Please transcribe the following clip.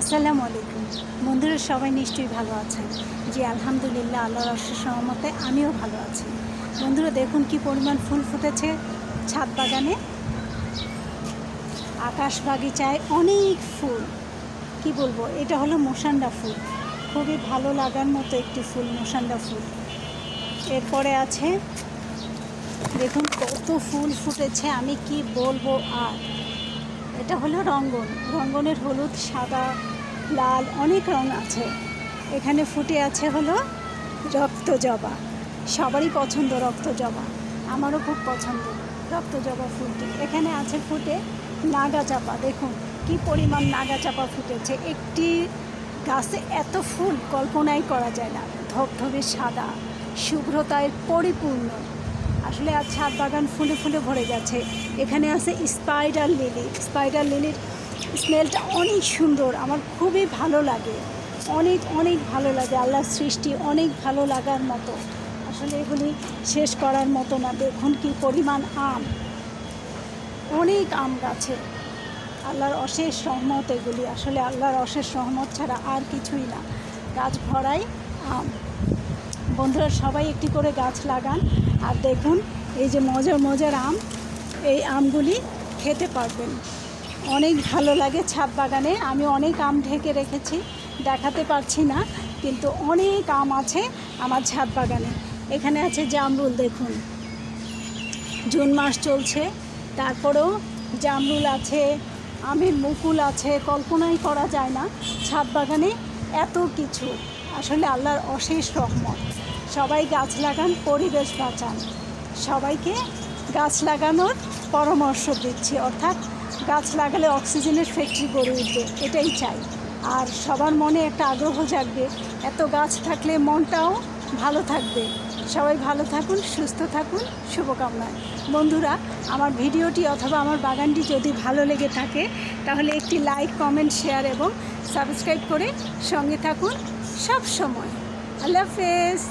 আসসালামু আলাইকুম বন্ধুরা, সবাই নিশ্চয়ই ভালো আছেন। জি আলহামদুলিল্লাহ, আল্লাহর অশেষ রহমতে আমিও ভালো আছি। বন্ধুরা দেখুন কি পরিমাণ ফুল ফুটেছে ছাদ বাগানে। আকাশ বাগিচায় অনেক ফুল, কি বলবো, এটা হলো মোসান্ডা ফুল। খুবই ভালো লাগার মতো একটি ফুল মোসান্ডা ফুল। এরপরে আছে দেখুন কত ফুল ফুটেছে, আমি কি বলবো আর। এটা হলো রঙ্গন, রঙ্গনের হলুদ, সাদা, লাল অনেক রং আছে। এখানে ফুটে আছে হলো রক্তজবা, সবারই পছন্দ রক্তজবা, আমারও খুব পছন্দ রক্তজবা ফুলটি। এখানে আছে ফুটে নাগাচাপা, দেখুন কি পরিমাণ নাগাচাপা ফুটেছে। একটি গাছে এত ফুল কল্পনাই করা যায় না। ধবধবে সাদা, শুভ্রতায় পরিপূর্ণ। আসলে আজ ছাদ বাগান ফুলে ফুলে ভরে গেছে। এখানে আছে স্পাইডার লিলি। স্পাইডার লিলির স্মেলটা অনেক সুন্দর, আমার খুবই ভালো লাগে, অনেক অনেক ভালো লাগে। আল্লাহর সৃষ্টি অনেক ভালো লাগার মতো, আসলে এগুলি শেষ করার মতো না। দেখুন কি পরিমাণ আম, অনেক আম গাছে। আল্লাহর অশেষ রহমত এগুলি, আসলে আল্লাহর অশেষ রহমত ছাড়া আর কিছুই না। গাছ ভরাই আম। বন্ধুরা সবাই একটি করে গাছ লাগান। আর দেখুন এই যে মজার মজার আম, এই আমগুলি খেতে পারবেন। অনেক ভালো লাগে ছাদ বাগানে। আমি অনেক আম ঢেকে রেখেছি, দেখাতে পারছি না, কিন্তু অনেক আম আছে আমার ছাদ বাগানে। এখানে আছে জামরুল, দেখুন জুন মাস চলছে, তারপরেও জামরুল আছে, আমের মুকুল আছে, কল্পনাই করা যায় না ছাদ বাগানে এত কিছু। আসলে আল্লাহর অশেষ রহমত। সবাই গাছ লাগান, পরিবেশ বাঁচান। সবাইকে গাছ লাগানোর পরামর্শ দিচ্ছি, অর্থাৎ গাছ লাগালে অক্সিজেনের ফ্যাক্টরি গড়ে উঠবে, এটাই চাই। আর সবার মনে একটা আগ্রহ জাগবে, এত গাছ থাকলে মনটাও ভালো থাকবে। সবাই ভালো থাকুন, সুস্থ থাকুন, শুভকামনায়। বন্ধুরা আমার ভিডিওটি অথবা আমার বাগানটি যদি ভালো লেগে থাকে তাহলে একটি লাইক, কমেন্ট, শেয়ার এবং সাবস্ক্রাইব করে সঙ্গে থাকুন সব সময়। আল্লাহ হাফেজ।